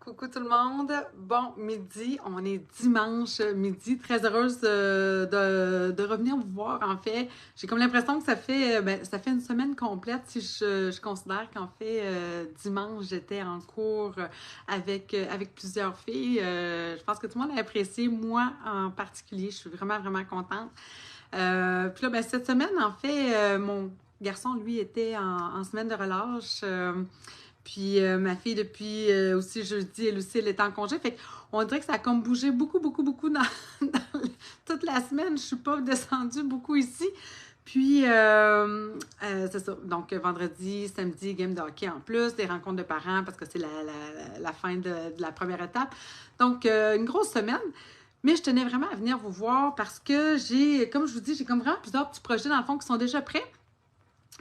Coucou tout le monde, bon midi, on est dimanche midi, très heureuse de revenir vous voir en fait. J'ai comme l'impression que ça fait une semaine complète si je considère qu'en fait dimanche j'étais en cours avec plusieurs filles. Je pense que tout le monde a apprécié, moi en particulier, je suis vraiment contente. Puis là, cette semaine en fait, mon garçon lui était en semaine de relâche. Puis ma fille, depuis aussi jeudi, elle aussi, elle est en congé. Fait qu'on dirait que ça a comme bougé beaucoup dans toute la semaine. Je suis pas descendue beaucoup ici. Puis, c'est ça. Donc, vendredi, samedi, game de hockey en plus, des rencontres de parents parce que c'est la fin de la première étape. Donc, une grosse semaine. Mais je tenais vraiment à venir vous voir parce que comme je vous dis, j'ai comme vraiment plusieurs petits projets dans le fond qui sont déjà prêts.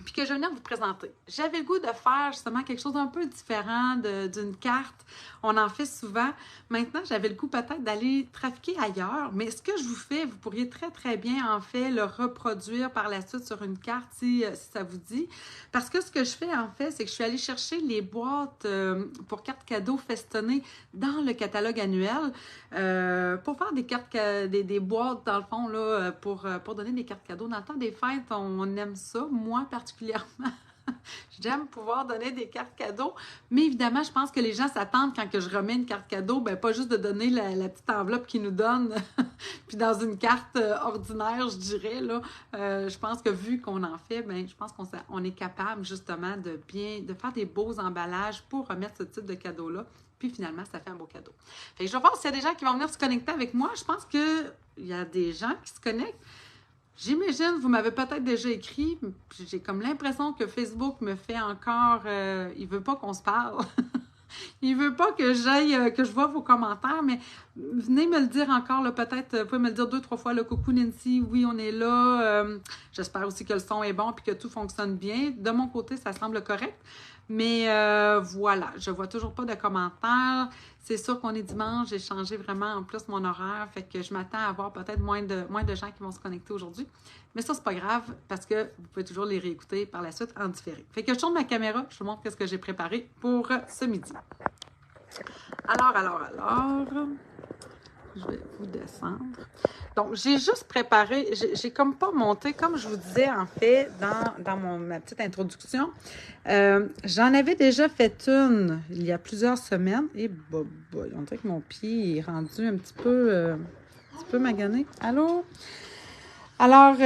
Puis que je venais vous présenter. J'avais le goût de faire justement quelque chose d'un peu différent d'une carte. On en fait souvent. Maintenant, j'avais le goût peut-être d'aller trafiquer ailleurs, mais ce que je vous fais, vous pourriez très bien en fait le reproduire par la suite sur une carte si ça vous dit. Parce que ce que je fais en fait, c'est que je suis allée chercher les boîtes pour cartes cadeaux festonnées dans le catalogue annuel pour faire des cartes, des boîtes dans le fond là, pour donner des cartes cadeaux. Dans le temps des fêtes, on aime ça. Moi, particulièrement, j'aime pouvoir donner des cartes cadeaux, mais évidemment, je pense que les gens s'attendent quand que je remets une carte cadeau, pas juste de donner la petite enveloppe qu'ils nous donnent, puis dans une carte ordinaire, je dirais, là, je pense que vu qu'on en fait, je pense qu'on est capable justement de faire des beaux emballages pour remettre ce type de cadeau-là. Puis finalement, ça fait un beau cadeau. Fait que je vais voir s'il y a des gens qui vont venir se connecter avec moi. Je pense qu'il y a des gens qui se connectent. J'imagine, vous m'avez peut-être déjà écrit, j'ai comme l'impression que Facebook me fait encore, il veut pas qu'on se parle. Il veut pas que que je vois vos commentaires, mais venez me le dire encore, là, peut-être, vous pouvez me le dire 2-3 fois, là, coucou Nancy, oui, on est là. J'espère aussi que le son est bon et que tout fonctionne bien. De mon côté, ça semble correct. Mais voilà, je vois toujours pas de commentaires. C'est sûr qu'on est dimanche, j'ai changé vraiment en plus mon horaire, fait que je m'attends à avoir peut-être moins de gens qui vont se connecter aujourd'hui. Mais ça, c'est pas grave parce que vous pouvez toujours les réécouter par la suite en différé. Fait que je tourne ma caméra, je vous montre ce que j'ai préparé pour ce midi. Alors, je vais vous descendre. Donc, j'ai juste préparé, j'ai comme pas monté, comme je vous disais en fait dans ma petite introduction, j'en avais déjà fait une il y a plusieurs semaines. Et on dirait que mon pied est rendu un petit peu magané. Allô? Alors,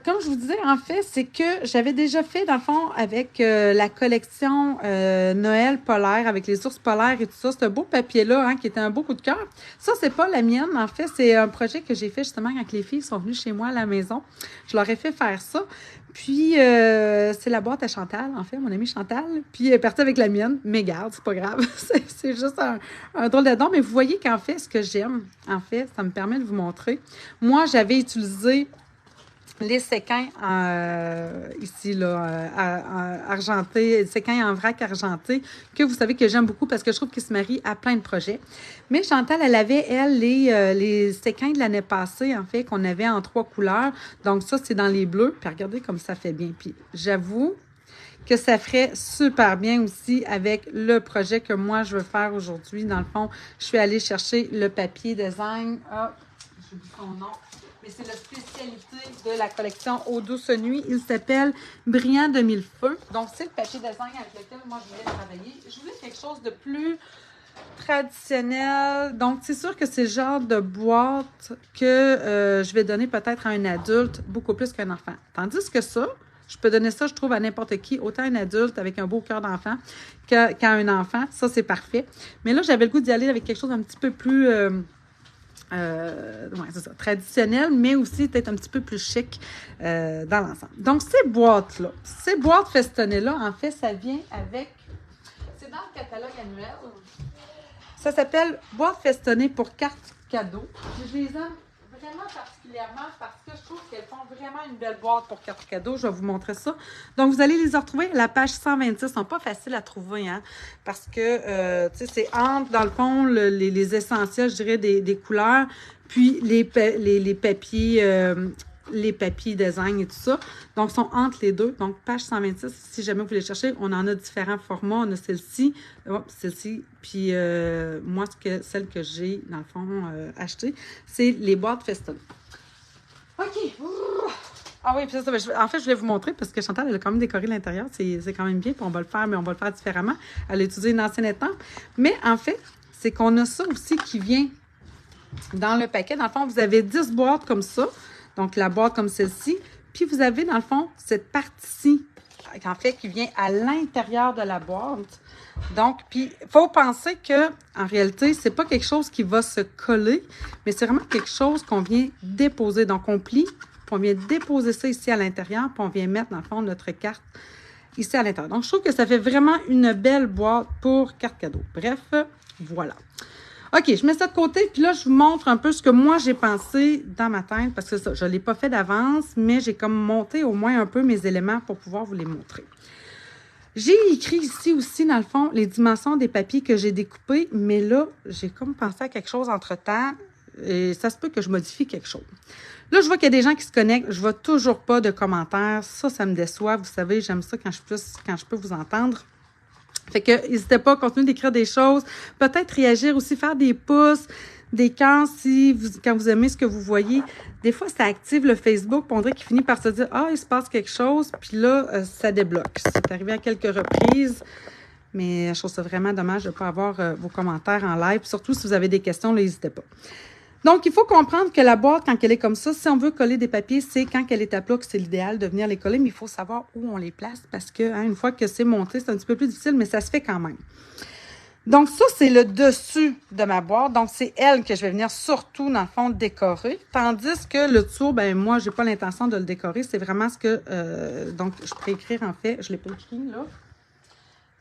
comme je vous disais, en fait, c'est que j'avais déjà fait, dans le fond, avec la collection Noël polaire, avec les ours polaires et tout ça, ce beau papier-là, hein, qui était un beau coup de cœur. Ça, c'est pas la mienne, en fait, c'est un projet que j'ai fait justement quand les filles sont venues chez moi à la maison. Je leur ai fait faire ça. Puis, c'est la boîte à Chantal, en fait, mon amie Chantal. Puis, elle est partie avec la mienne, mais garde, c'est pas grave. c'est juste un drôle de don. Mais vous voyez qu'en fait, ce que j'aime, en fait, ça me permet de vous montrer. Moi, j'avais utilisé les séquins ici, là, argentés, séquins en vrac argenté, que vous savez que j'aime beaucoup parce que je trouve qu'ils se marient à plein de projets. Mais Chantal, elle avait, elle, les séquins de l'année passée, en fait, qu'on avait en 3 couleurs. Donc ça, c'est dans les bleus. Puis regardez comme ça fait bien. Puis j'avoue que ça ferait super bien aussi avec le projet que moi, je veux faire aujourd'hui. Dans le fond, je suis allée chercher le papier design. Ah, j'oublie son nom. Mais c'est la spécialité de la collection Eau douce nuit. Il s'appelle Brillant de mille feux. Donc, c'est le papier design avec lequel moi, je voulais travailler. Je voulais quelque chose de plus traditionnel. Donc, c'est sûr que c'est le genre de boîte que je vais donner peut-être à un adulte beaucoup plus qu'un enfant. Tandis que ça, je peux donner ça, je trouve, à n'importe qui, autant un adulte avec un beau cœur d'enfant qu'à un enfant. Ça, c'est parfait. Mais là, j'avais le goût d'y aller avec quelque chose un petit peu plus... ouais, c'est ça, traditionnel, mais aussi peut-être un petit peu plus chic dans l'ensemble. Donc, ces boîtes-là, ces boîtes festonnées-là, en fait, ça vient avec... C'est dans le catalogue annuel. Ça s'appelle « Boîte festonnée pour cartes cadeaux ». Je les aime vraiment particulièrement parce que je trouve qu'elles font vraiment une belle boîte pour cartes cadeaux. Je vais vous montrer ça. Donc, vous allez les retrouver à la page 126. Ils ne sont pas faciles à trouver, hein, parce que, tu sais, c'est entre, dans le fond, les essentiels, je dirais, des couleurs, puis les papiers les papiers design et tout ça. Donc, ils sont entre les deux. Donc, page 126, si jamais vous voulez chercher, on en a différents formats. On a celle-ci, puis moi, celle que j'ai, dans le fond, achetée, c'est les boîtes Feston. OK. Ah oui, puis ça, en fait, je voulais vous montrer parce que Chantal, elle a quand même décoré l'intérieur. C'est quand même bien, puis on va le faire, mais on va le faire différemment. Elle a utilisé une ancienne étampe. Mais en fait, c'est qu'on a ça aussi qui vient dans le paquet. Dans le fond, vous avez 10 boîtes comme ça. Donc, la boîte comme celle-ci. Puis, vous avez, dans le fond, cette partie, en fait, qui vient à l'intérieur de la boîte. Donc, puis, il faut penser que en réalité, c'est pas quelque chose qui va se coller, mais c'est vraiment quelque chose qu'on vient déposer. Donc, on plie, puis on vient déposer ça ici à l'intérieur, puis on vient mettre, dans le fond, notre carte ici à l'intérieur. Donc, je trouve que ça fait vraiment une belle boîte pour carte cadeau. Bref, voilà. OK, je mets ça de côté, puis là, je vous montre un peu ce que moi, j'ai pensé dans ma tête, parce que ça, je ne l'ai pas fait d'avance, mais j'ai comme monté au moins un peu mes éléments pour pouvoir vous les montrer. J'ai écrit ici aussi, dans le fond, les dimensions des papiers que j'ai découpés, mais là, j'ai comme pensé à quelque chose entre-temps, et ça se peut que je modifie quelque chose. Là, je vois qu'il y a des gens qui se connectent, je vois toujours pas de commentaires, ça me déçoit, vous savez, j'aime ça quand je peux vous entendre. Fait que n'hésitez pas à continuer d'écrire des choses, peut-être réagir aussi, faire des pouces, des cœurs quand vous aimez ce que vous voyez. Des fois, ça active le Facebook, puis on dirait qu'il finit par se dire « Ah, il se passe quelque chose », puis là, ça débloque. C'est arrivé à quelques reprises, mais je trouve ça vraiment dommage de ne pas avoir vos commentaires en live. Surtout si vous avez des questions, n'hésitez pas. Donc, il faut comprendre que la boîte, quand elle est comme ça, si on veut coller des papiers, c'est quand elle est à plat que c'est l'idéal de venir les coller, mais il faut savoir où on les place parce que, une fois que c'est monté, c'est un petit peu plus difficile, mais ça se fait quand même. Donc, ça, c'est le dessus de ma boîte. Donc, c'est elle que je vais venir surtout, dans le fond, décorer. Tandis que le dessous, ben moi, j'ai pas l'intention de le décorer. C'est vraiment ce que... donc, je pourrais écrire, en fait. Je l'ai pas écrit, là.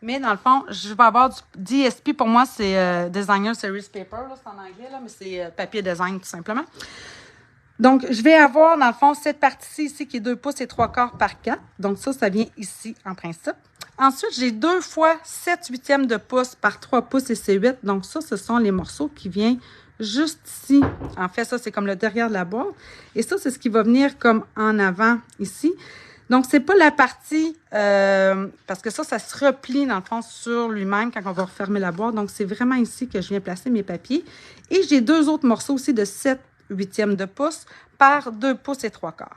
Mais dans le fond, je vais avoir du DSP. Pour moi, c'est Designer Series Paper. C'est en anglais, là, mais c'est papier design, tout simplement. Donc, je vais avoir, dans le fond, cette partie ici qui est 2 pouces et 3/4 par 4. Donc, ça vient ici, en principe. Ensuite, j'ai 2 fois 7/8 de pouce par 3 pouces et c'est 8. Donc, ça, ce sont les morceaux qui viennent juste ici. En fait, ça, c'est comme le derrière de la boîte. Et ça, c'est ce qui va venir comme en avant ici. Donc, c'est pas la partie, parce que ça se replie dans le fond sur lui-même quand on va refermer la boîte. Donc, c'est vraiment ici que je viens placer mes papiers. Et j'ai 2 autres morceaux aussi de 7/8 de pouce par 2 pouces et 3/4.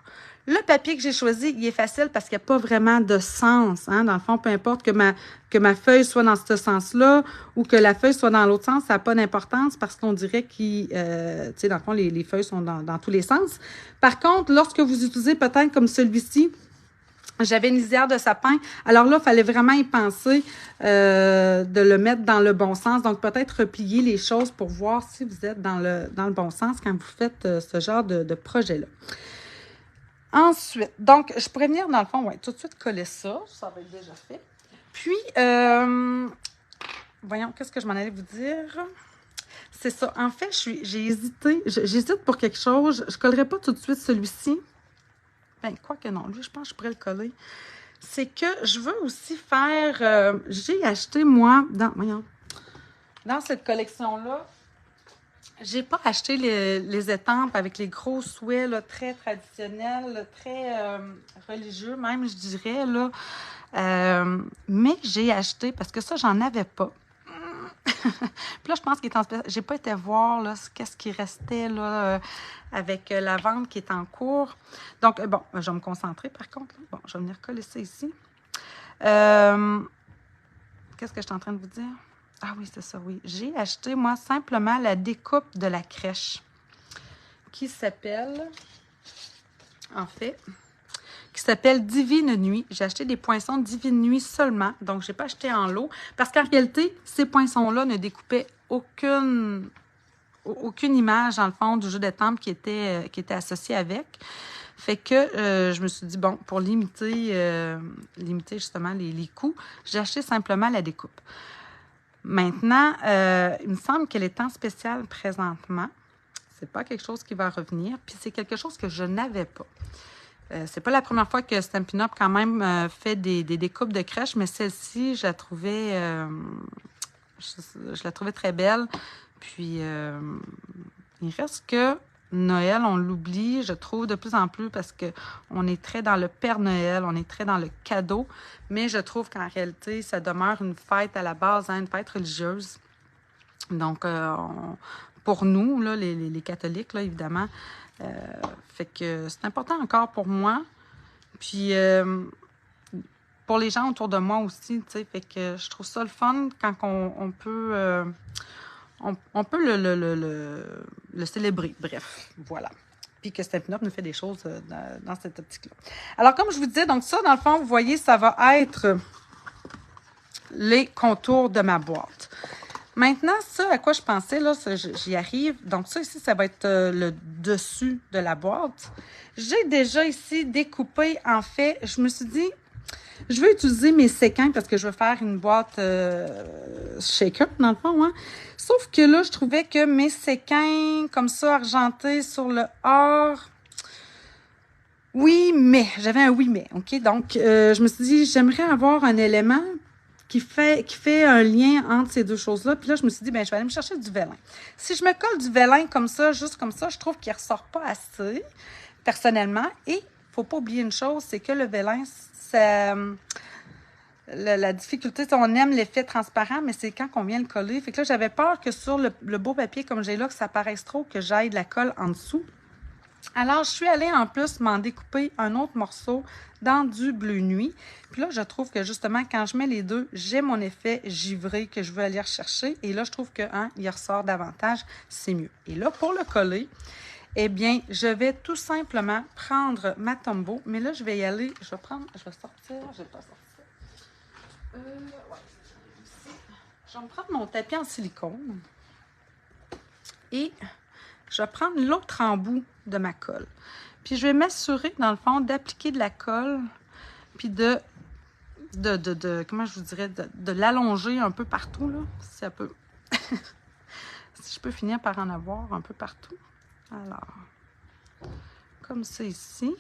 Le papier que j'ai choisi, il est facile parce qu'il n'y a pas vraiment de sens. Hein? Dans le fond, peu importe que ma feuille soit dans ce sens-là ou que la feuille soit dans l'autre sens, ça n'a pas d'importance parce qu'on dirait que, tu sais, dans le fond, les feuilles sont dans tous les sens. Par contre, lorsque vous utilisez peut-être comme celui-ci, j'avais une lisière de sapin. Alors là, il fallait vraiment y penser de le mettre dans le bon sens. Donc, peut-être replier les choses pour voir si vous êtes dans le bon sens quand vous faites ce genre de projet-là. Ensuite, donc, je pourrais venir dans le fond, tout de suite coller ça. Ça va être déjà fait. Puis, voyons, qu'est-ce que je m'en allais vous dire? C'est ça. En fait, j'ai hésité. J'hésite pour quelque chose. Je ne collerai pas tout de suite celui-ci. Ben, quoi que non, lui, je pense que je pourrais le coller. C'est que je veux aussi faire... j'ai acheté, moi, dans cette collection-là, j'ai pas acheté les étampes avec les gros souhaits là, très traditionnels, là, très religieux même, je dirais. Là. Mais j'ai acheté, parce que ça, j'en avais pas. Puis là, je pense qu'il est en spécial. J'ai pas été voir là, qu'est-ce qui restait là, avec la vente qui est en cours. Donc, bon, je vais me concentrer par contre. Bon, je vais venir coller ça ici. Qu'est-ce que je suis en train de vous dire? Ah oui, c'est ça, oui. J'ai acheté, moi, simplement la découpe de la crèche qui s'appelle, en fait, qui s'appelle Divine Nuit. J'ai acheté des poinçons Divine Nuit seulement, donc je n'ai pas acheté en lot, parce qu'en réalité, ces poinçons-là ne découpaient aucune image, dans le fond, du jeu d'étampes qui était associé avec. Fait que je me suis dit, bon, pour limiter justement les coûts, j'ai acheté simplement la découpe. Maintenant, il me semble qu'elle est en spécial présentement. C'est pas quelque chose qui va revenir, puis c'est quelque chose que je n'avais pas. C'est pas la première fois que Stampin' Up! Quand même fait des découpes de crèche, mais celle-ci, je la trouvais très belle. Puis, il reste que Noël, on l'oublie, je trouve, de plus en plus parce qu'on est très dans le Père Noël, on est très dans le cadeau, mais je trouve qu'en réalité, ça demeure une fête à la base, hein, une fête religieuse. Donc, pour nous, là, les catholiques, là, évidemment, fait que c'est important encore pour moi. Puis, pour les gens autour de moi aussi, tu sais, fait que je trouve ça le fun quand on peut... on peut le célébrer. Bref, voilà. Puis que Stampin' Up! Nous fait des choses dans cette optique-là. Alors, comme je vous disais, donc ça, dans le fond, vous voyez, ça va être les contours de ma boîte. Maintenant, ça, à quoi je pensais, là, j'y arrive. Donc, ça ici, ça va être le dessus de la boîte. J'ai déjà ici découpé, en fait, je me suis dit, je vais utiliser mes séquins parce que je veux faire une boîte shaker, dans le fond, hein. Sauf que là, je trouvais que mes séquins, comme ça, argentés sur le or, oui, mais, j'avais un oui, mais, OK? Donc, je me suis dit, j'aimerais avoir un élément qui fait un lien entre ces deux choses-là. Puis là, je me suis dit, ben je vais aller me chercher du vélin. Si je me colle du vélin comme ça, juste comme ça, je trouve qu'il ne ressort pas assez, personnellement. Et il ne faut pas oublier une chose, c'est que le vélin, ça... La difficulté, on aime l'effet transparent, mais c'est quand on vient le coller. Fait que là, j'avais peur que sur le beau papier comme j'ai là, que ça paraisse trop, que j'aille de la colle en dessous. Alors, je suis allée en plus m'en découper un autre morceau dans du bleu nuit. Puis là, je trouve que justement, quand je mets les deux, j'ai mon effet givré que je veux aller rechercher. Et là, je trouve que il ressort davantage, c'est mieux. Et là, pour le coller, eh bien, je vais tout simplement prendre ma Tombow. Mais là, je vais y aller, je vais sortir, je vais pas sortir. Ouais. Ici, je vais me prendre mon tapis en silicone. Et je vais prendre l'autre embout de ma colle. Puis je vais m'assurer, dans le fond, d'appliquer de la colle, puis comment je vous dirais, de l'allonger un peu partout, là, si ça peut. Si je peux finir par en avoir un peu partout. Alors, comme ça ici.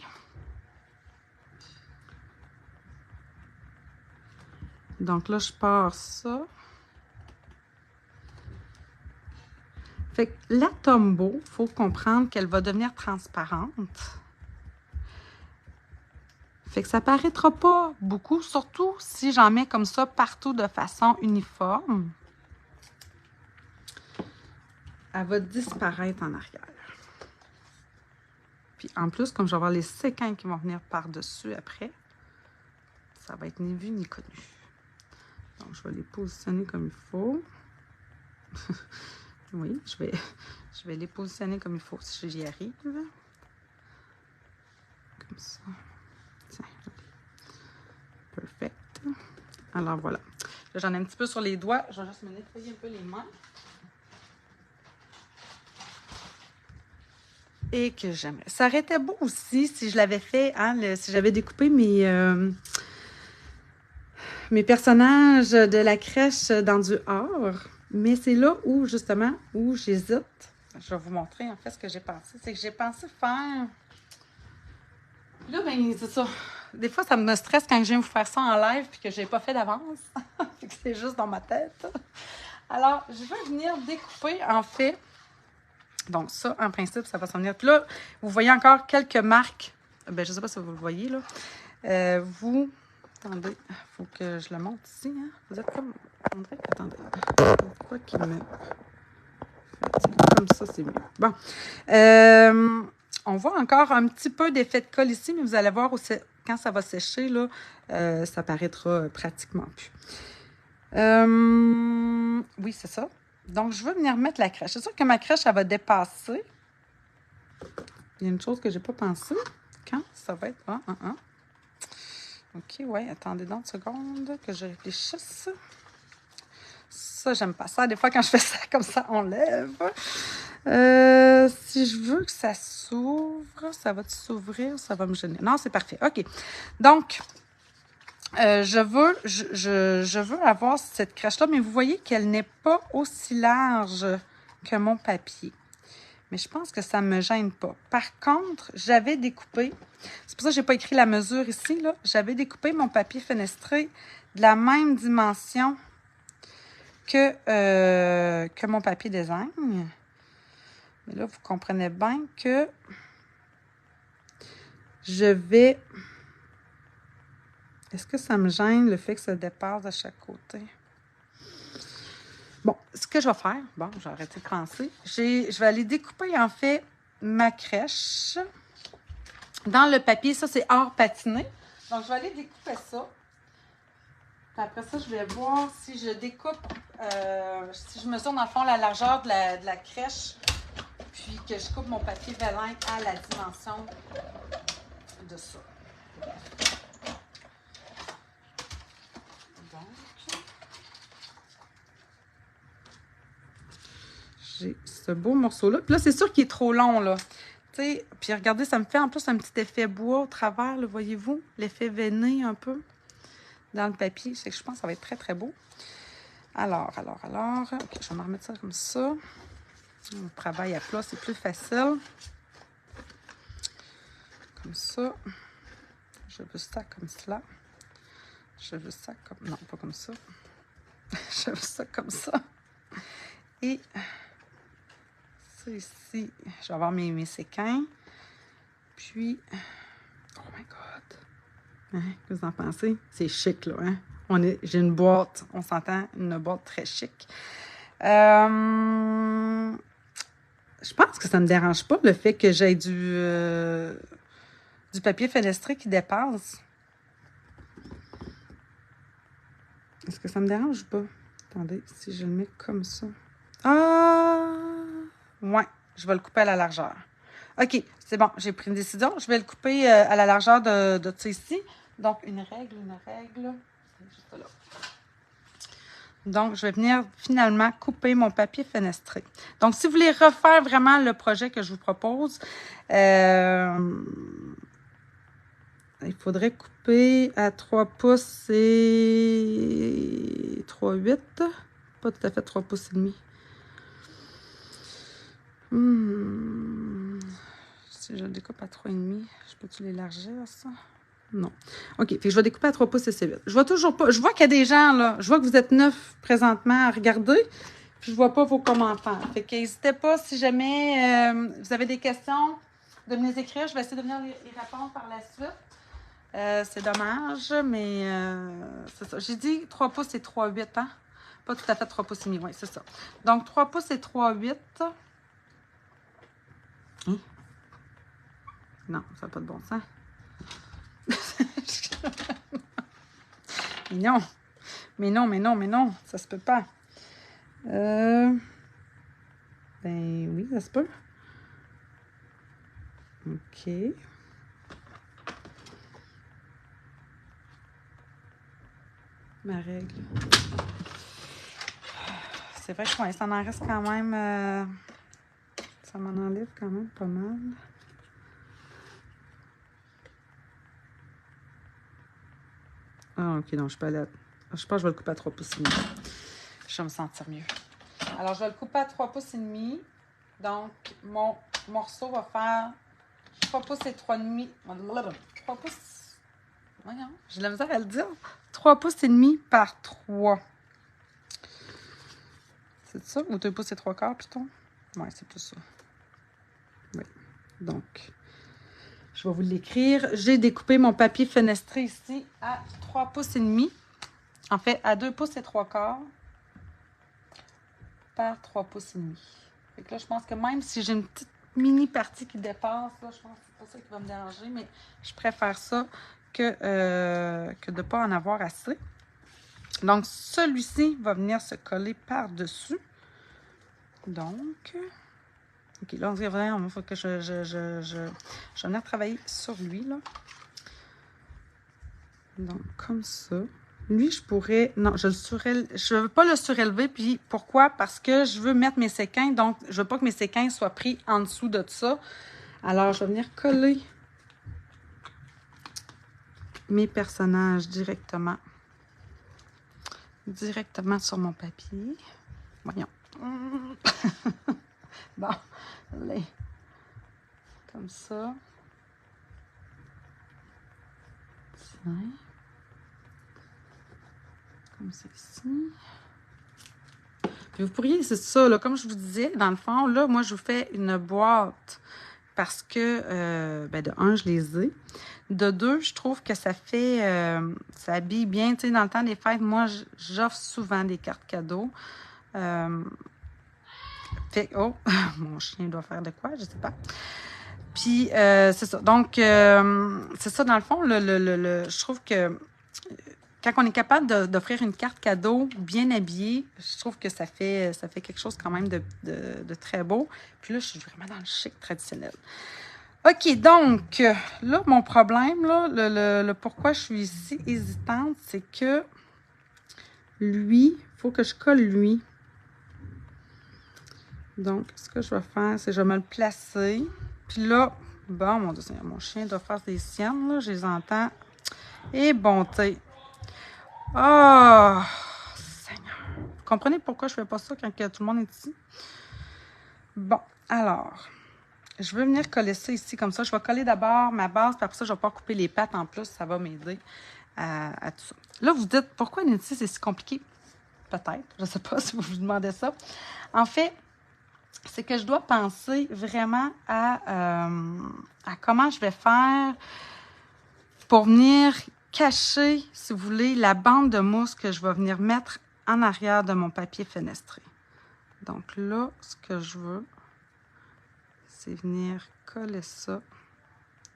Donc là, je pars ça. Fait que la Tombow, il faut comprendre qu'elle va devenir transparente. Fait que ça paraîtra pas beaucoup, surtout si j'en mets comme ça partout de façon uniforme. Elle va disparaître en arrière. Puis en plus, comme je vais avoir les séquins qui vont venir par-dessus après, ça va être ni vu ni connu. Donc, je vais les positionner comme il faut. Oui, je vais les positionner comme il faut si j'y arrive. Comme ça. Tiens. Perfect. Alors, voilà. Là, j'en ai un petit peu sur les doigts. Je vais juste me nettoyer un peu les mains. Et que j'aimerais. Ça aurait été beau aussi si je l'avais fait, hein, si j'avais découpé mes personnages de la crèche dans du or. Mais c'est là où, justement, où j'hésite. Je vais vous montrer, en fait, ce que j'ai pensé. C'est que j'ai pensé faire... Là, ben c'est ça. Des fois, ça me stresse quand je viens vous faire ça en live puis que je n'ai pas fait d'avance. C'est juste dans ma tête. Alors, je vais venir découper, en fait... Donc, ça, en principe, ça va s'en venir. Puis là, vous voyez encore quelques marques. Ben, je ne sais pas si vous le voyez, là. Attendez, il faut que je le monte ici. Hein? Vous êtes comme... Attendez. Quoi qu'il me... Comme ça, c'est mieux. Bon. On voit encore un petit peu d'effet de colle ici, mais vous allez voir, aussi, quand ça va sécher, là, ça paraîtra pratiquement plus. Oui, c'est ça. Donc, je veux venir mettre la crèche. C'est sûr que ma crèche, elle va dépasser. Il y a une chose que je n'ai pas pensé. Quand ça va être... OK, ouais, attendez donc une seconde que je réfléchisse. Ça, j'aime pas ça. Des fois, quand je fais ça comme ça, on lève. Si je veux que ça s'ouvre, ça va s'ouvrir, ça va me gêner. Non, c'est parfait. OK. Donc, je veux avoir cette crèche-là, mais vous voyez qu'elle n'est pas aussi large que mon papier. Mais je pense que ça ne me gêne pas. Par contre, j'avais découpé, c'est pour ça que je n'ai pas écrit la mesure ici, là. J'avais découpé mon papier fenestré de la même dimension que mon papier design. Mais là, vous comprenez bien que je vais... Est-ce que ça me gêne le fait que ça dépasse de chaque côté? Bon, ce que je vais faire... Bon, j'ai arrêté de penser. Je vais aller découper, en fait, ma crèche dans le papier. Ça, c'est hors patiné. Donc, je vais aller découper ça. Puis après ça, je vais voir si je découpe, si je mesure dans le fond la largeur de la crèche, puis que je coupe mon papier vélin à la dimension de ça. Donc, j'ai ce beau morceau-là. Puis là, c'est sûr qu'il est trop long, là. Tu sais, puis regardez, ça me fait en plus un petit effet bois au travers, là, voyez-vous? L'effet veiné un peu dans le papier. C'est que je pense que ça va être très, très beau. Alors. OK, je vais me remettre ça comme ça. On travaille à plat, c'est plus facile. Comme ça. Je veux ça comme cela. Je veux ça comme... Non, pas comme ça. Je veux ça comme ça. Et ça ici, je vais avoir mes séquins. Puis... Oh my God! Hein? Qu'est-ce que vous en pensez? C'est chic, là, hein? J'ai une boîte, on s'entend, une boîte très chic. Je pense que ça ne me dérange pas, le fait que j'ai du papier fenestré qui dépasse. Est-ce que ça me dérange ou pas? Attendez, si je le mets comme ça. Ah! Ouais, je vais le couper à la largeur. OK, c'est bon, j'ai pris une décision. Je vais le couper à la largeur de ça ici. Donc, une règle. C'est juste là. Donc, je vais venir finalement couper mon papier fenestré. Donc, si vous voulez refaire vraiment le projet que je vous propose, il faudrait couper à 3 pouces et 3,8. Pas tout à fait 3 pouces et demi. Si je le découpe à 3,5, je peux-tu l'élargir, ça? Non. OK, puis je vais découper à 3 pouces et c'est 8. Je vois toujours pas. Je vois qu'il y a des gens, là. Je vois que vous êtes 9 présentement à regarder. Puis je vois pas vos commentaires. Fait que n'hésitez pas, si jamais vous avez des questions, de me les écrire. Je vais essayer de venir y répondre par la suite. C'est dommage, mais c'est ça. J'ai dit 3 pouces et 3,8, hein? Pas tout à fait 3 pouces et demi, oui, c'est ça. Donc, 3 pouces et 3,8. Hein? Non, ça n'a pas de bon sens. Mais non, ça se peut pas. Ben oui, ça se peut. OK. Ma règle. C'est vrai que ouais, ça en reste quand même... ça m'en enlève quand même pas mal. Ah, OK, non, je peux aller... Je pense que je vais le couper à 3 pouces et demi. Je vais me sentir mieux. Alors, je vais le couper à 3 pouces et demi. Donc, mon morceau va faire 3 pouces et 3,5. 3 pouces... Voyons, j'ai de la misère à le dire. 3 pouces et demi par 3. C'est ça? Ou 2 pouces et 3 quarts, plutôt? Oui, c'est plus ça. Oui. Donc, je vais vous l'écrire. J'ai découpé mon papier fenestré ici à 3 pouces et demi. En fait, à 2 pouces et 3 quarts par 3 pouces et demi. Fait que là, je pense que même si j'ai une petite mini partie qui dépasse, là, je pense que c'est pas ça qui va me déranger, mais je préfère ça que de ne pas en avoir assez. Donc, celui-ci va venir se coller par-dessus. Donc, OK, là, on dirait vraiment, il faut que je vais venir travailler sur lui, là. Donc, comme ça. Lui, je pourrais... Non, je ne veux pas le surélever. Puis, pourquoi? Parce que je veux mettre mes séquins. Donc, je veux pas que mes séquins soient pris en dessous de ça. Alors, je vais venir coller mes personnages directement sur mon papier. Voyons. Bon, allez. Comme ça. Tiens. Comme ça ici. Puis vous pourriez, c'est ça, là, comme je vous disais, dans le fond, là, moi, je vous fais une boîte parce que, ben, de un, je les ai. De deux, je trouve que ça fait, ça habille bien. Tu sais, dans le temps des fêtes, moi, j'offre souvent des cartes cadeaux. Fait, oh, mon chien doit faire de quoi, je sais pas. Puis, c'est ça. Donc, c'est ça, dans le fond, je trouve que quand on est capable d'offrir une carte cadeau bien habillée, je trouve que ça fait quelque chose quand même de très beau. Puis là, je suis vraiment dans le chic traditionnel. OK, donc, là, mon problème, là, le pourquoi je suis ici hésitante, c'est que lui, il faut que je colle lui. Donc, ce que je vais faire, c'est que je vais me le placer. Puis là, bon, mon Dieu, mon chien doit faire des siennes, là, je les entends. Et bonté. Oh, Seigneur. Vous comprenez pourquoi je fais pas ça quand tout le monde est ici? Bon, alors, je veux venir coller ça ici comme ça. Je vais coller d'abord ma base, puis après ça, je vais pas couper les pattes en plus. Ça va m'aider à tout ça. Là, vous dites, pourquoi Nancy, c'est si compliqué? Peut-être. Je ne sais pas si vous vous demandez ça. En fait, c'est que je dois penser vraiment à comment je vais faire pour venir cacher, si vous voulez, la bande de mousse que je vais venir mettre en arrière de mon papier fenestré. Donc là, ce que je veux, c'est venir coller ça.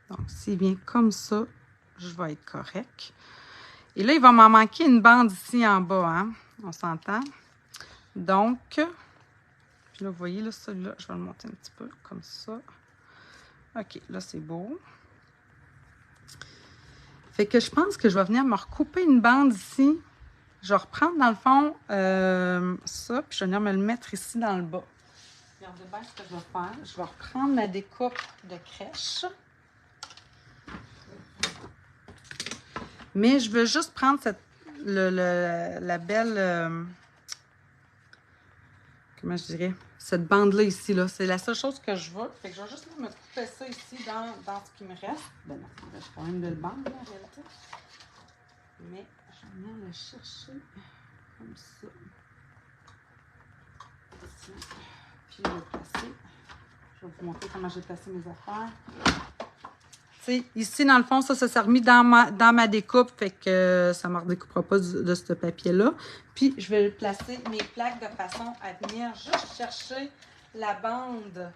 Donc, s'il vient comme ça, je vais être correct. Et là, il va m'en manquer une bande ici en bas, hein? On s'entend? Donc, puis là, vous voyez, là, celui-là, je vais le monter un petit peu, comme ça. OK, là, c'est beau. Fait que je pense que je vais venir me recouper une bande ici. Je vais reprendre, dans le fond, ça, puis je vais venir me le mettre ici dans le bas. Regardez bien ce que je vais faire. Je vais reprendre ma découpe de crèche. Mais je veux juste prendre la belle... comment je dirais? Cette bande-là ici, là. C'est la seule chose que je veux. Fait que je vais juste me couper ça ici dans ce qui me reste. Ben non, il me reste quand même une belle bande, là, en réalité. Mais je vais venir le chercher comme ça. Ici. Puis je vais le placer. Je vais vous montrer comment j'ai placé mes affaires. Tu sais, ici, dans le fond, ça s'est remis dans ma découpe. Fait que ça ne me redécoupera pas de ce papier-là. Puis, je vais placer mes plaques de façon à venir juste chercher la bande.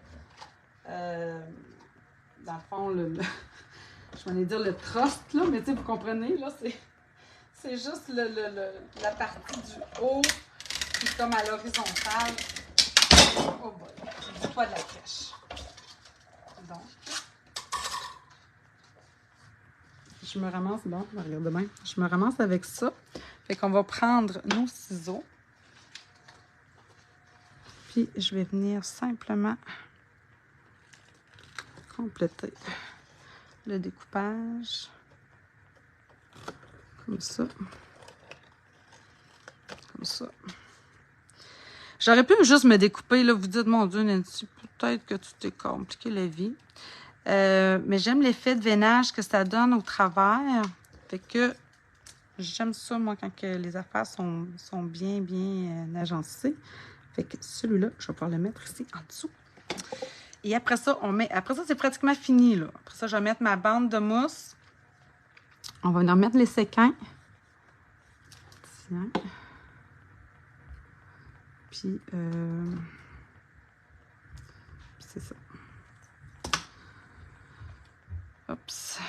Dans le fond, je vais dire le trust, là, mais tu sais, vous comprenez, là, c'est juste la partie du haut qui est comme à l'horizontale. Oh boy, du toit de la crèche. Donc, je me ramasse, bon, regardez bien, je me ramasse avec ça. Fait qu'on va prendre nos ciseaux. Puis, je vais venir simplement compléter le découpage. Comme ça. Comme ça. J'aurais pu juste me découper, là, vous dites, mon Dieu, Nancy, peut-être que tu t'es compliqué la vie. Mais j'aime l'effet de veinage que ça donne au travers. Fait que j'aime ça, moi, quand que les affaires sont bien agencées. Fait que celui-là, je vais pouvoir le mettre ici en dessous. Et après ça, c'est pratiquement fini, là. Après ça, je vais mettre ma bande de mousse. On va venir mettre les séquins. Tiens. Puis, c'est ça. Oups.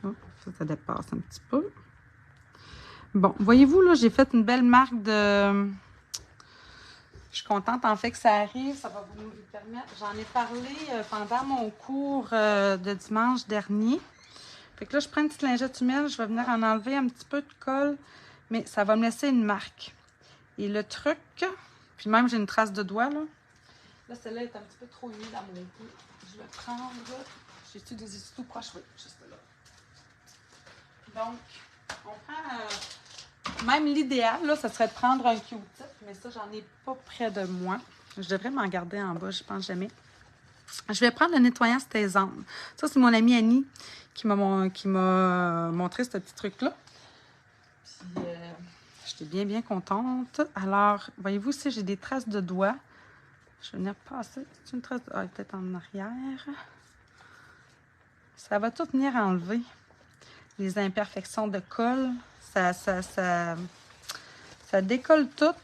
Oh, ça dépasse un petit peu. Bon, voyez-vous, là, j'ai fait une belle marque de... Je suis contente, en fait, que ça arrive. Ça va vous permettre... J'en ai parlé pendant mon cours de dimanche dernier. Fait que là, je prends une petite lingette humide. Je vais venir en enlever un petit peu de colle. Mais ça va me laisser une marque. Et le truc... Puis même, j'ai une trace de doigt, là. Là, celle-là est un petit peu trop humide à mon goût. Je vais prendre... J'ai-tu des issues tout proches? Oui, juste là. Donc, on prend... même l'idéal, là, ça serait de prendre un Q-tip, mais ça, j'en ai pas près de moi. Je devrais m'en garder en bas, je pense jamais. Je vais prendre le nettoyant Stazone. Ça, c'est mon amie Annie qui m'a montré ce petit truc-là. Puis, j'étais bien, bien contente. Alors, voyez-vous, ici, j'ai des traces de doigts. Je vais venir passer. C'est une trace de... Ah, peut-être en arrière. Ça va tout venir enlever. Les imperfections de colle. Ça décolle tout.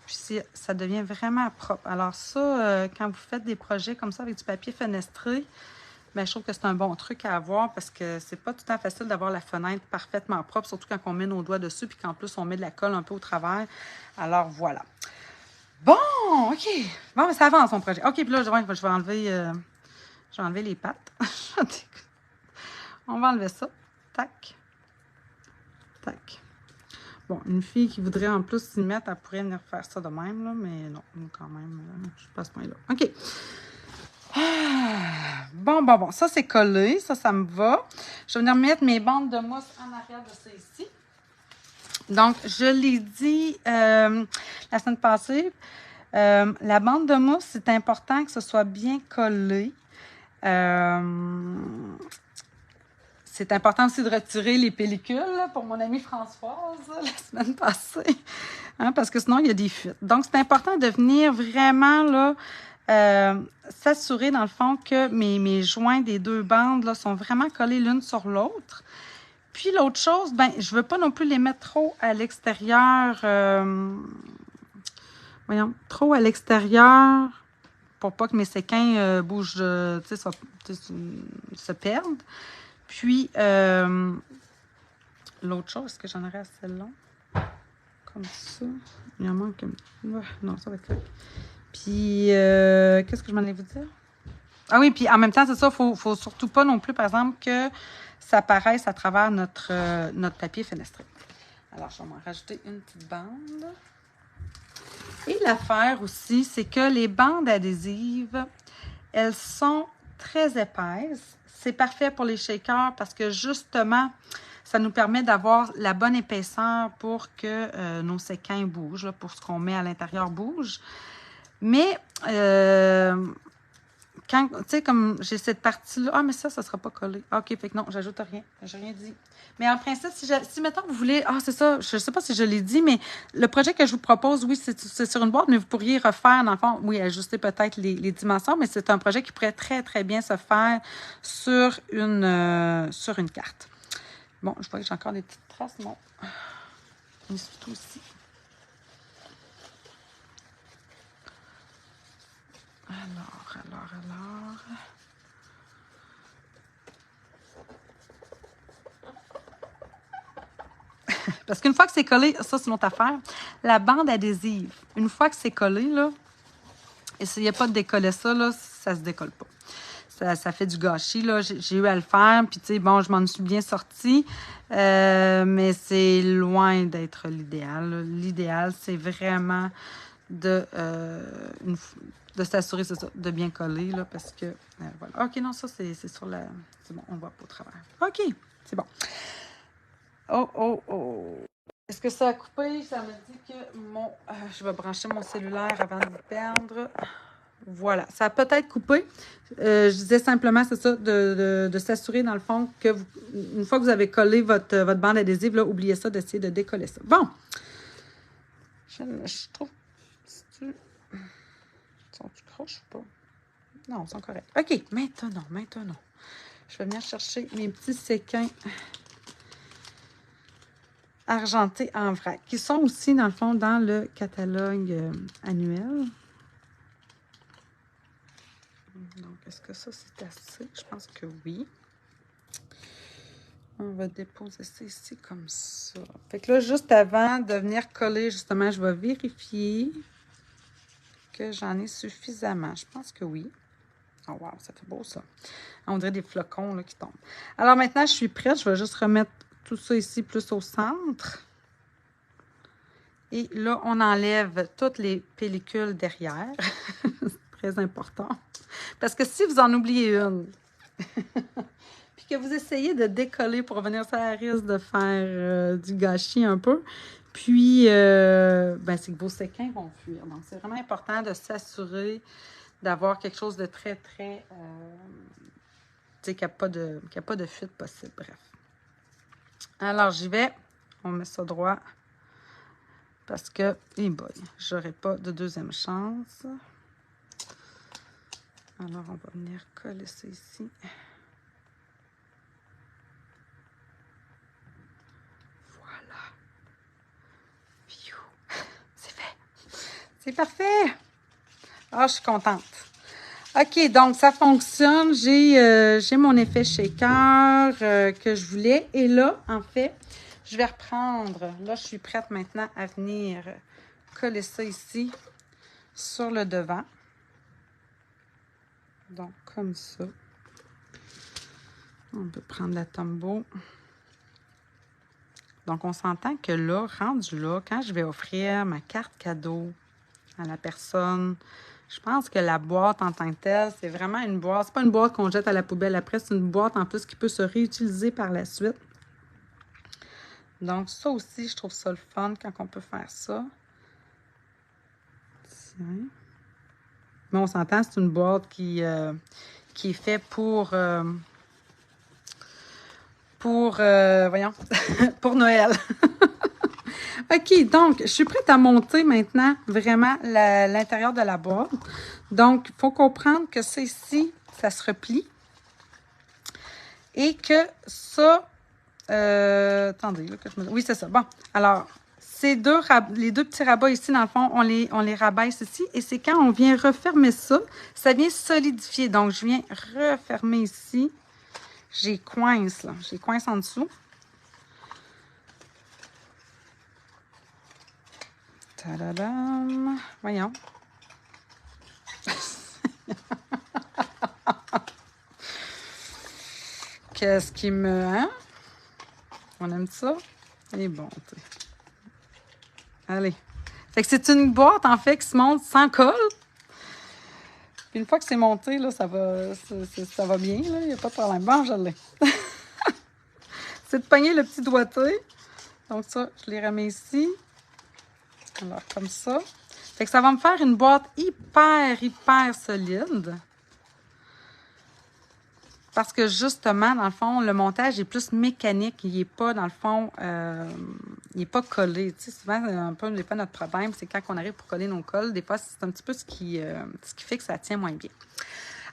Puis ça devient vraiment propre. Alors ça, quand vous faites des projets comme ça avec du papier fenestré, bien, je trouve que c'est un bon truc à avoir parce que c'est pas tout le temps facile d'avoir la fenêtre parfaitement propre, surtout quand on met nos doigts dessus puis qu'en plus on met de la colle un peu au travers. Alors voilà. Bon, OK. Bon, mais ça avance mon projet. OK, puis là, je vais enlever les pattes. On va enlever ça. Tac. Tac. Bon, une fille qui voudrait en plus s'y mettre, elle pourrait venir faire ça de même, là, mais non, quand même, je suis pas à ce point-là. OK. Bon. Ça, c'est collé. Ça me va. Je vais venir mettre mes bandes de mousse en arrière de ça ici. Donc, je l'ai dit la semaine passée, la bande de mousse, c'est important que ce soit bien collé. C'est important aussi de retirer les pellicules là, pour mon amie Françoise la semaine passée, hein, parce que sinon, il y a des fuites. Donc, c'est important de venir vraiment là, s'assurer, dans le fond, que mes joints des deux bandes là, sont vraiment collés l'une sur l'autre. Puis, l'autre chose, ben, je ne veux pas non plus les mettre trop à l'extérieur. Trop à l'extérieur pour pas que mes séquins bougent, se perdent. Puis, l'autre chose, est-ce que j'en aurais assez long? Comme ça. Il en manque un. Non, ça va être correct. Puis, qu'est-ce que je m'en allais vous dire? Ah oui, puis en même temps, c'est ça, il faut surtout pas non plus, par exemple, que ça apparaisse à travers notre papier fenestré. Alors, je vais m'en rajouter une petite bande. Et l'affaire aussi, c'est que les bandes adhésives, elles sont très épaisses. C'est parfait pour les shakers parce que justement, ça nous permet d'avoir la bonne épaisseur pour que nos séquins bougent, là, pour ce qu'on met à l'intérieur bouge. Mais, quand, tu sais, comme j'ai cette partie-là, ah, mais ça ne sera pas collé. Ah, OK, fait que non, j'ajoute rien. J'ai rien dit. Mais en principe, si mettons, vous voulez, c'est ça, je ne sais pas si je l'ai dit, mais le projet que je vous propose, oui, c'est sur une boîte, mais vous pourriez refaire, dans le fond, oui, ajuster peut-être les dimensions, mais c'est un projet qui pourrait très, très bien se faire sur une carte. Bon, je vois que j'ai encore des petites traces, non. Mais surtout aussi. Alors. Parce qu'une fois que c'est collé, ça c'est une autre affaire, la bande adhésive, une fois que c'est collé, là, et s'il n'y a pas de décoller ça, là, ça se décolle pas. Ça fait du gâchis, là. J'ai eu à le faire, puis tu sais, bon, je m'en suis bien sortie, mais c'est loin d'être l'idéal. L'idéal, c'est vraiment de s'assurer, c'est ça, de bien coller, là, parce que, voilà. OK, non, ça, c'est sur la... C'est bon, on voit pas au travers. OK, c'est bon. Oh. Est-ce que ça a coupé? Ça me dit que je vais brancher mon cellulaire avant de vous perdre. Voilà, ça a peut-être coupé. Je disais simplement, c'est ça, de s'assurer, dans le fond, que une fois que vous avez collé votre bande adhésive, là, oubliez ça, d'essayer de décoller ça. Bon. Je trouve... Sont-tu croches ou pas? Non, ils sont corrects. OK, maintenant. Je vais venir chercher mes petits séquins argentés en vrac, qui sont aussi, dans le fond, dans le catalogue annuel. Donc, est-ce que ça, c'est assez? Je pense que oui. On va déposer ça ici comme ça. Fait que là, juste avant de venir coller, justement, je vais vérifier que j'en ai suffisamment. Je pense que oui. Oh wow, ça fait beau ça. On dirait des flocons là, qui tombent. Alors maintenant, je suis prête. Je vais juste remettre tout ça ici plus au centre. Et là, on enlève toutes les pellicules derrière. C'est très important. Parce que si vous en oubliez une, puis que vous essayez de décoller pour venir, ça risque de faire du gâchis un peu. Puis, c'est que vos séquins vont fuir. Donc, c'est vraiment important de s'assurer d'avoir quelque chose de très, très... tu sais, qu'il n'y a pas de fuite possible. Bref. Alors, j'y vais. On met ça droit. Parce que, eh boy, j'aurai pas de deuxième chance. Alors, on va venir coller ça ici. Voilà. C'est fait. C'est parfait. Ah, je suis contente. OK, donc ça fonctionne. J'ai mon effet shaker que je voulais. Et là, en fait, je vais reprendre. Là, je suis prête maintenant à venir coller ça ici sur le devant. Donc, comme ça. On peut prendre la tombeau. Donc, on s'entend que là, rendu là, quand je vais offrir ma carte cadeau à la personne, je pense que la boîte en tant que telle, c'est vraiment une boîte. C'est pas une boîte qu'on jette à la poubelle après, c'est une boîte en plus qui peut se réutiliser par la suite. Donc, ça aussi, je trouve ça le fun quand on peut faire ça. Tiens. Mais on s'entend, c'est une boîte qui est faite voyons, pour Noël. OK, donc, je suis prête à monter maintenant vraiment l'intérieur de la boîte. Donc, il faut comprendre que ça ici, ça se replie. Et que ça... attendez, là, que je me... Oui, c'est ça. Bon, alors, les deux petits rabats ici, dans le fond, on les rabaisse ici. Et c'est quand on vient refermer ça, ça vient solidifier. Donc, je viens refermer ici. J'ai coince, là. J'ai coince en dessous. Tadadam. Voyons. Qu'est-ce qui me... Hein? On aime ça? Et bon, tu sais. Allez. Fait que c'est une boîte, en fait, qui se monte sans colle. Puis une fois que c'est monté, là, ça va bien, là. Il n'y a pas de problème. Bon, je l'ai. C'est de pogner le petit doigté. Donc ça, je les remets ici. Alors, comme ça. Fait que ça va me faire une boîte hyper solide. Parce que justement, dans le fond, le montage est plus mécanique. Il n'est pas, dans le fond, il n'est pas collé. Tu sais, souvent, un peu, des fois, notre problème, c'est quand on arrive pour coller nos colles, des fois, c'est un petit peu ce qui fait que ça tient moins bien.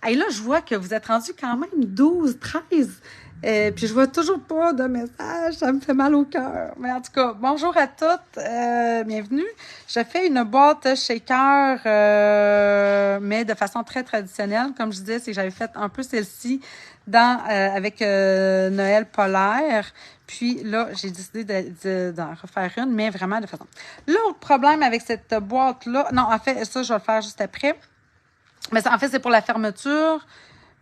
Et là, je vois que vous êtes rendu quand même 12, 13. Puis je vois toujours pas de message. Ça me fait mal au cœur. Mais en tout cas, bonjour à toutes. Bienvenue. Je fais une boîte shaker, mais de façon très traditionnelle. Comme je disais, c'est que j'avais fait un peu celle-ci avec Noël polaire. Puis là, j'ai décidé d'en refaire une, mais vraiment de façon. L'autre problème avec cette boîte-là, non, en fait, ça, je vais le faire juste après. Mais en fait, c'est pour la fermeture.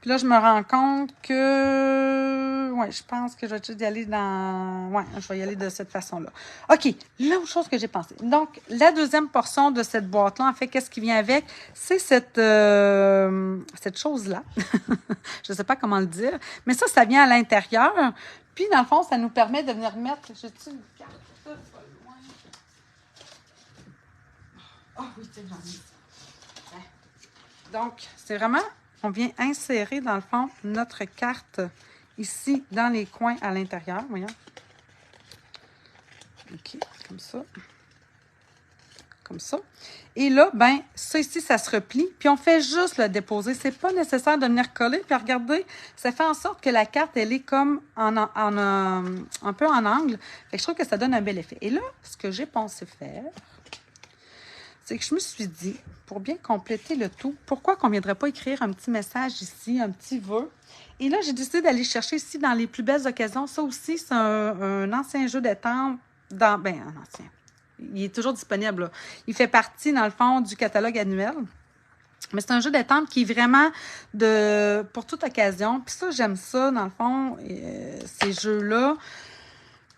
Puis là, je me rends compte que... Ouais, je pense que je vais y aller dans... Ouais, je vais y aller de cette façon-là. OK, l'autre chose que j'ai pensé. Donc, la deuxième portion de cette boîte-là, en fait, qu'est-ce qui vient avec? C'est cette chose-là. Je ne sais pas comment le dire. Mais ça vient à l'intérieur. Puis, dans le fond, ça nous permet de venir mettre... J'ai-tu une carte? Pas loin. Ah oui, c'est j'en ai. Donc, c'est vraiment, on vient insérer, dans le fond, notre carte ici, dans les coins à l'intérieur. Voyons. OK, comme ça. Comme ça. Et là, ben, ça ici, ça se replie. Puis, on fait juste le déposer. C'est pas nécessaire de venir coller. Puis, regardez, ça fait en sorte que la carte, elle est comme un peu en angle. Fait que je trouve que ça donne un bel effet. Et là, ce que j'ai pensé faire... c'est que je me suis dit, pour bien compléter le tout, pourquoi qu'on ne viendrait pas écrire un petit message ici, un petit vœu? Et là, j'ai décidé d'aller chercher ici dans les plus belles occasions. Ça aussi, c'est un ancien jeu d'étampes. Un ancien. Il est toujours disponible, là. Il fait partie, dans le fond, du catalogue annuel. Mais c'est un jeu d'étampes qui est vraiment pour toute occasion. Puis ça, j'aime ça, dans le fond, ces jeux-là.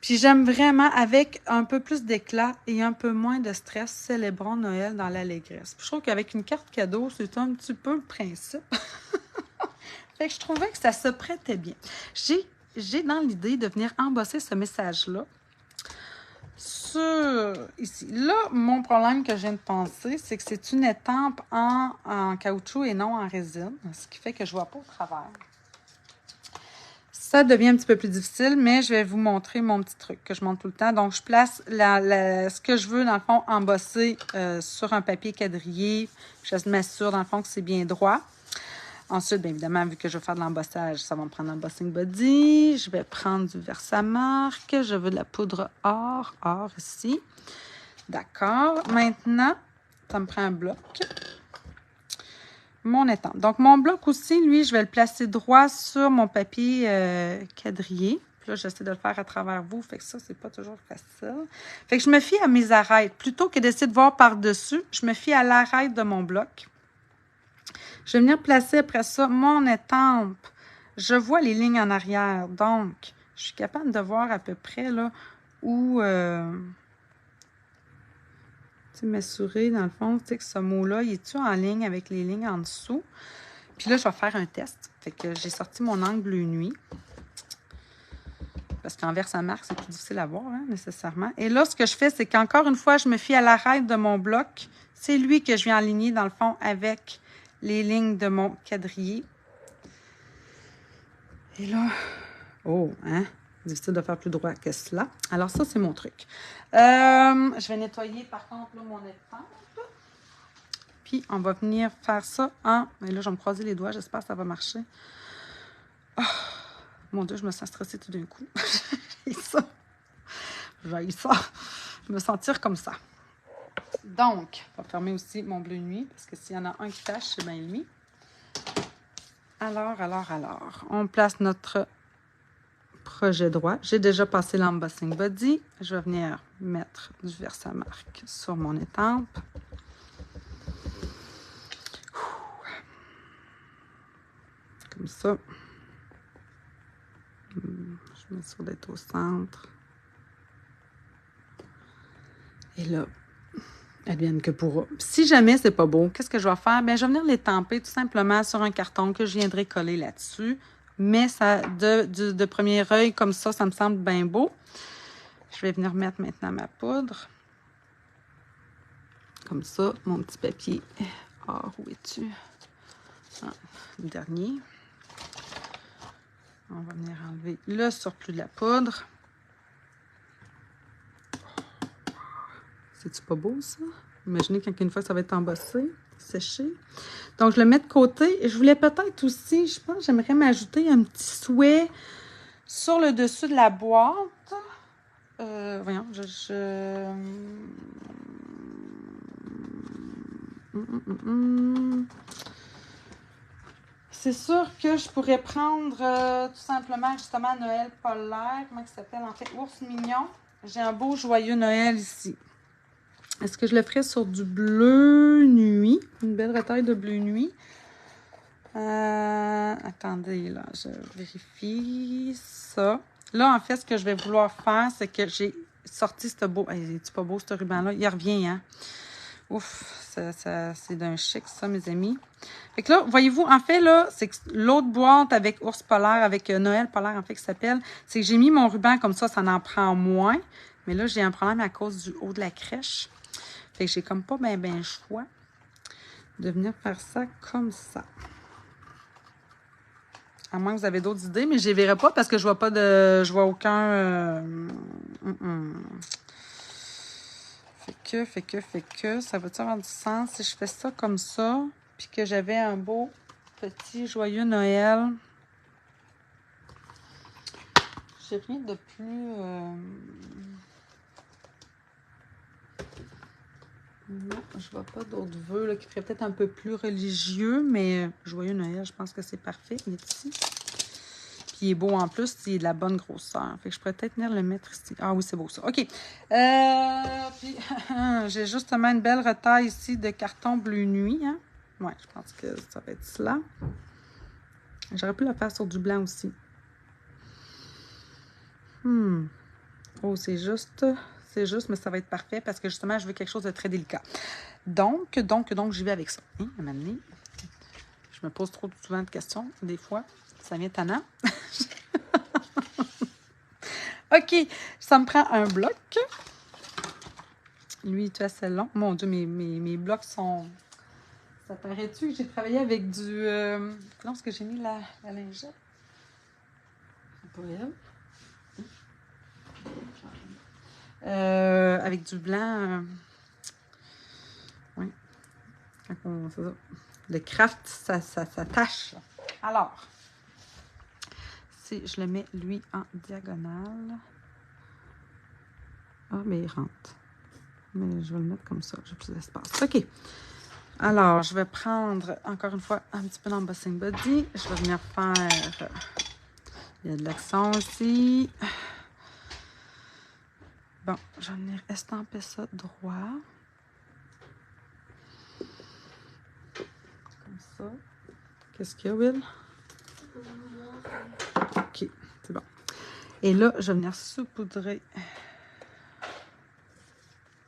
Puis j'aime vraiment, avec un peu plus d'éclat et un peu moins de stress, célébrons Noël dans l'allégresse. Puis je trouve qu'avec une carte cadeau, c'est un petit peu le principe. Fait que je trouvais que ça se prêtait bien. J'ai dans l'idée de venir embosser ce message-là sur ici. Là, mon problème que je viens de penser, c'est que c'est une étampe en caoutchouc et non en résine, ce qui fait que je ne vois pas au travers. Ça devient un petit peu plus difficile, mais je vais vous montrer mon petit truc que je montre tout le temps. Donc, je place ce que je veux, dans le fond, embosser sur un papier quadrillé. Je m'assure, dans le fond, que c'est bien droit. Ensuite, bien évidemment, vu que je vais faire de l'embossage, ça va me prendre l'embossing body. Je vais prendre du Versamark. Je veux de la poudre or ici. D'accord. Maintenant, ça me prend un bloc. Mon étampe. Donc, mon bloc aussi, lui, je vais le placer droit sur mon papier quadrillé. Puis là, j'essaie de le faire à travers vous. Fait que ça, c'est pas toujours facile. Fait que je me fie à mes arêtes. Plutôt que d'essayer de voir par-dessus, je me fie à l'arête de mon bloc. Je vais venir placer après ça mon étampe. Je vois les lignes en arrière. Donc, je suis capable de voir à peu près là où... m'assurer, dans le fond, que ce mot-là, il est-tu en ligne avec les lignes en dessous? Puis là, je vais faire un test. Fait que j'ai sorti mon angle bleu nuit. Parce qu'en Versamark, c'est plus difficile à voir, hein, nécessairement. Et là, ce que je fais, c'est qu'encore une fois, je me fie à l'arête de mon bloc. C'est lui que je viens aligner, dans le fond, avec les lignes de mon quadrillé. Et là... Oh, hein? Difficile de faire plus droit que cela. Alors, ça, c'est mon truc. Je vais nettoyer, par contre, là, mon étampe. Puis, on va venir faire ça en... Et là, je vais me croiser les doigts. J'espère que ça va marcher. Oh, mon Dieu, je me sens stressée tout d'un coup. J'ai ça. J'ai ça. Je me sentir comme ça. Donc, je vais fermer aussi mon bleu nuit, parce que s'il y en a un qui tâche, c'est bien lui. Alors. On place notre projet droit. J'ai déjà passé l'embossing body. Je vais venir mettre du Versamark sur mon étampe. Comme ça. Je m'assure d'être au centre. Et là, advienne que pourra. Si jamais c'est pas beau, qu'est-ce que je vais faire? Bien, je vais venir l'étamper tout simplement sur un carton que je viendrai coller là-dessus. Mais ça, de premier œil, comme ça me semble bien beau. Je vais venir mettre maintenant ma poudre. Comme ça, mon petit papier. Ah, où es-tu? Ah, le dernier. On va venir enlever le surplus de la poudre. C'est-tu pas beau, ça? Imaginez quand une fois, ça va être embossé, séché. Donc, je le mets de côté. Je voulais peut-être aussi, je pense, j'aimerais m'ajouter un petit souhait sur le dessus de la boîte. Voyons, C'est sûr que je pourrais prendre tout simplement, justement, Noël polaire. Comment il s'appelle? En fait, Ours Mignon. J'ai un beau joyeux Noël ici. Est-ce que je le ferais sur du bleu nuit? Une belle retaille de bleu nuit. Attendez, là, je vérifie ça. Là, en fait, ce que je vais vouloir faire, c'est que j'ai sorti ce beau... Hey, est-tu pas beau, ce ruban-là? Il revient, hein? Ouf, c'est d'un chic, ça, mes amis. Fait que là, voyez-vous, en fait, là, c'est que l'autre boîte avec ours polaire, avec Noël polaire, en fait, qui s'appelle, c'est que j'ai mis mon ruban comme ça en prend moins. Mais là, j'ai un problème à cause du haut de la crèche. Fait que j'ai comme pas ben le choix de venir faire ça comme ça. À moins que vous avez d'autres idées, mais je les verrai pas parce que je vois pas de... Je vois aucun... Fait que... Ça va-tu avoir du sens si je fais ça comme ça? Puis que j'avais un beau petit joyeux Noël. J'ai rien de plus... Non, je vois pas d'autres vœux là, qui feraient peut-être un peu plus religieux, mais joyeux Noël, je pense que c'est parfait. Il est ici. Puis il est beau en plus, il est de la bonne grosseur. Fait que je pourrais peut-être venir le mettre ici. Ah oui, c'est beau ça. OK. Puis j'ai justement une belle retaille ici de carton bleu nuit. Hein? Ouais, je pense que ça va être cela. J'aurais pu le faire sur du blanc aussi. Oh, c'est juste, mais ça va être parfait parce que justement, je veux quelque chose de très délicat. Donc, j'y vais avec ça. Hein, à un moment donné, je me pose trop souvent de questions, des fois. Ça vient tannant. OK, ça me prend un bloc. Lui, il est assez long. Mon Dieu, mes blocs sont... Ça paraît-tu que j'ai travaillé avec du... Non, est-ce que j'ai mis la lingette? Pas elle. Avec du blanc. Oui. C'est ça. Le craft, ça tâche. Alors, si je le mets, lui, en diagonale. Ah, mais il rentre. Mais je vais le mettre comme ça. J'ai plus d'espace. OK. Alors, je vais prendre, encore une fois, un petit peu d'embossing body. Je vais venir faire... Il y a de l'accent aussi. Bon, je vais venir estamper ça droit. Comme ça. Qu'est-ce qu'il y a, Will? OK, c'est bon. Et là, je vais venir saupoudrer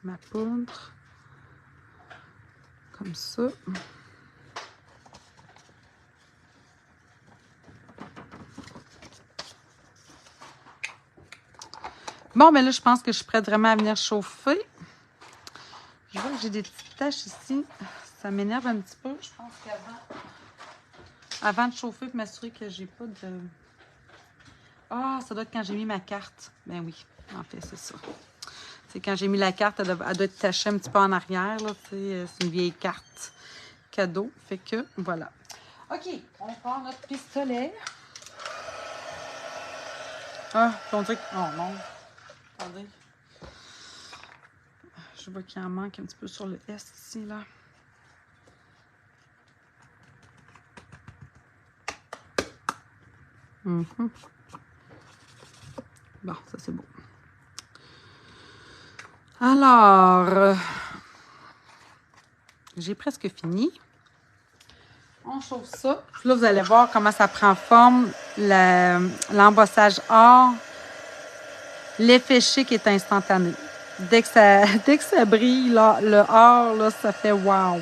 ma poudre. Comme ça. Bon, ben là, je pense que je suis prête vraiment à venir chauffer. Je vois que j'ai des petites taches ici. Ça m'énerve un petit peu. Je pense avant de chauffer, pour m'assurer que j'ai pas de... Ah, ça doit être quand j'ai mis ma carte. Ben oui, en fait, c'est ça. C'est quand j'ai mis la carte, elle doit être tachée un petit peu en arrière. C'est une vieille carte cadeau. Fait que, voilà. OK, on prend notre pistolet. Ah, on dirait que... Oh non. Attendez. Je vois qu'il en manque un petit peu sur le S ici, là. Mm-hmm. Bon, ça c'est beau. Alors, j'ai presque fini. On chauffe ça. Puis là, vous allez voir comment ça prend forme, l'embossage or. L'effet chic est instantané. Dès que ça brille, là, le or, là, ça fait wow.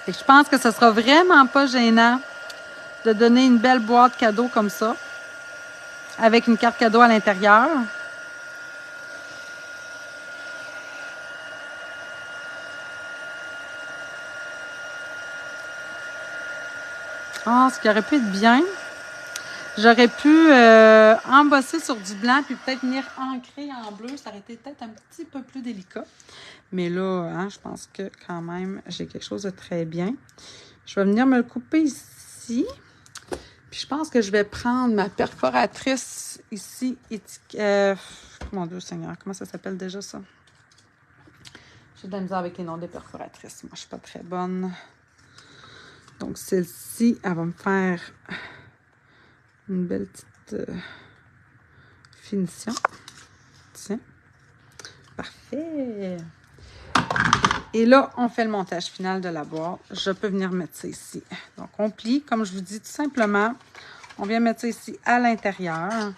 Et je pense que ce sera vraiment pas gênant de donner une belle boîte cadeau comme ça, avec une carte cadeau à l'intérieur. Ah, ce qui aurait pu être bien, j'aurais pu embosser sur du blanc puis peut-être venir ancrer en bleu. Ça aurait été peut-être un petit peu plus délicat. Mais là, hein, je pense que quand même, j'ai quelque chose de très bien. Je vais venir me le couper ici. Puis je pense que je vais prendre ma perforatrice ici. Mon Dieu Seigneur, comment ça s'appelle déjà ça? J'ai de la misère avec les noms des perforatrices. Moi, je ne suis pas très bonne. Donc, celle-ci, elle va me faire une belle petite finition. Tiens. Parfait. Et là, on fait le montage final de la boîte. Je peux venir mettre ça ici. Donc, on plie, comme je vous dis, tout simplement. On vient mettre ça ici à l'intérieur.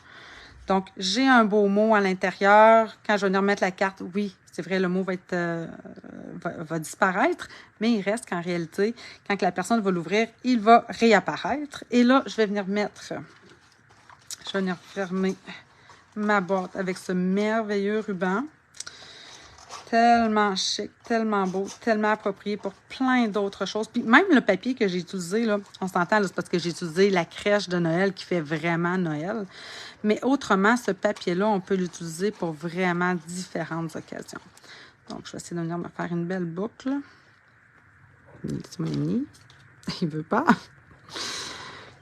Donc, j'ai un beau mot à l'intérieur. Quand je vais venir mettre la carte, oui, c'est vrai, le mot va disparaître, mais il reste qu'en réalité, quand la personne va l'ouvrir, il va réapparaître. Et là, je vais venir fermer ma boîte avec ce merveilleux ruban. Tellement chic, tellement beau, tellement approprié pour plein d'autres choses. Puis même le papier que j'ai utilisé, là, on s'entend, c'est parce que j'ai utilisé la crèche de Noël qui fait vraiment Noël. Mais autrement, ce papier-là, on peut l'utiliser pour vraiment différentes occasions. Donc, je vais essayer de venir me faire une belle boucle. C'est mon ami. Il veut pas.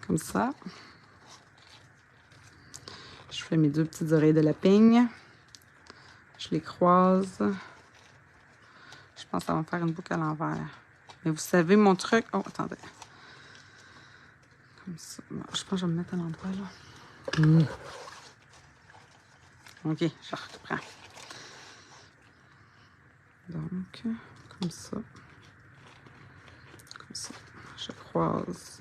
Comme ça. Je fais mes deux petites oreilles de lapin. Je les croise. Je pense que ça va me faire une boucle à l'envers. Mais vous savez, mon truc... Oh, attendez. Comme ça. Je pense que je vais me mettre à l'endroit, là. OK, je reprends. Donc, comme ça. Comme ça. Je croise.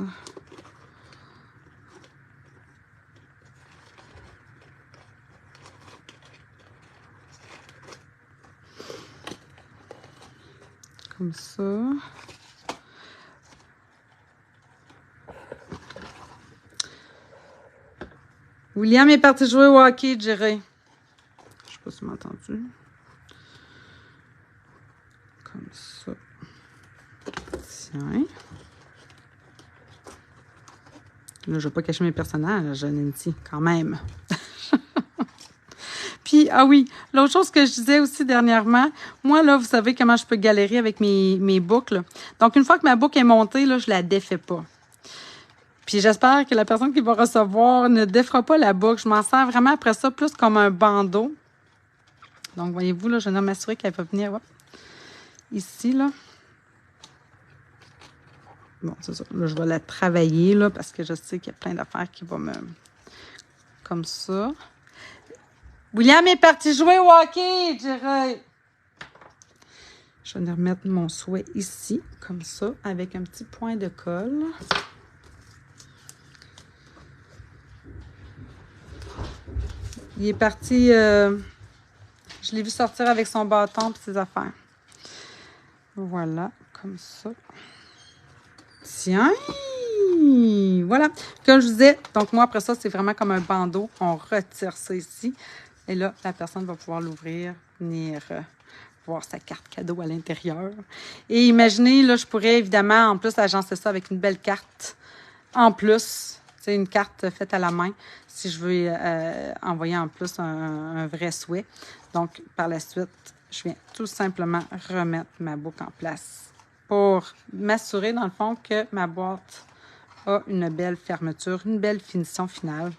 Comme ça. William est parti jouer au hockey, Jerry. Je sais pas si vous m'avez entendu. Comme ça. Tiens. Là, je ne vais pas cacher mes personnages, Nancy, quand même. Puis, ah oui, l'autre chose que je disais aussi dernièrement, moi, là, vous savez comment je peux galérer avec mes boucles. Donc, une fois que ma boucle est montée, là, je la défais pas. Puis, j'espère que la personne qui va recevoir ne défera pas la boucle. Je m'en sers vraiment après ça plus comme un bandeau. Donc, voyez-vous, là, je vais m'assurer qu'elle va venir ici, là. Bon, c'est ça. Là, je vais la travailler, là, parce que je sais qu'il y a plein d'affaires qui vont me... Comme ça. William est parti jouer au hockey, je dirais. Je vais venir remettre mon souhait ici, comme ça, avec un petit point de colle. Il est parti... je l'ai vu sortir avec son bâton et ses affaires. Voilà, comme ça. Tiens! Voilà. Comme je vous disais, donc moi, après ça, c'est vraiment comme un bandeau. On retire ça ici. Et là, la personne va pouvoir l'ouvrir, venir voir sa carte cadeau à l'intérieur. Et imaginez, là, je pourrais évidemment, en plus, agencer ça avec une belle carte. En plus, c'est une carte faite à la main, si je veux envoyer en plus un vrai souhait. Donc, par la suite, je viens tout simplement remettre ma boucle en place pour m'assurer, dans le fond, que ma boîte a une belle fermeture, une belle finition finale.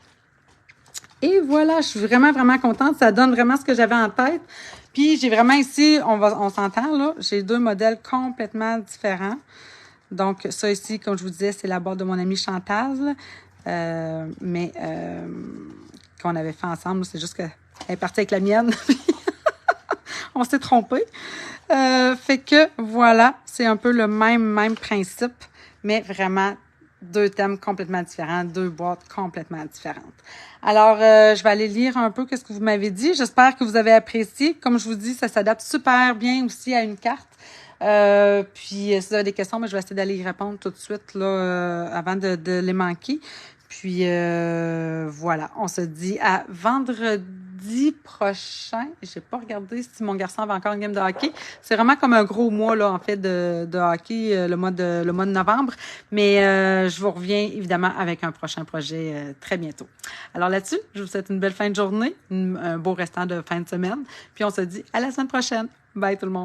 Et voilà, je suis vraiment, vraiment contente. Ça donne vraiment ce que j'avais en tête. Puis, j'ai vraiment ici, on s'entend, là, j'ai 2 modèles complètement différents. Donc, ça ici, comme je vous disais, c'est la boîte de mon amie Chantal, mais qu'on avait fait ensemble. C'est juste qu'elle est partie avec la mienne. On s'est trompé. Fait que, voilà, c'est un peu le même principe, mais vraiment 2 thèmes complètement différents, 2 boîtes complètement différentes. Alors, je vais aller lire un peu ce que vous m'avez dit. J'espère que vous avez apprécié. Comme je vous dis, ça s'adapte super bien aussi à une carte. Puis, si vous avez des questions, je vais essayer d'aller y répondre tout de suite là, avant de les manquer. Puis, voilà, on se dit à vendredi prochain. J'ai pas regardé si mon garçon avait encore une game de hockey. C'est vraiment comme un gros mois, là, en fait, de hockey, le mois de novembre. Mais je vous reviens, évidemment, avec un prochain projet très bientôt. Alors là-dessus, je vous souhaite une belle fin de journée, un beau restant de fin de semaine. Puis, on se dit à la semaine prochaine. Bye tout le monde!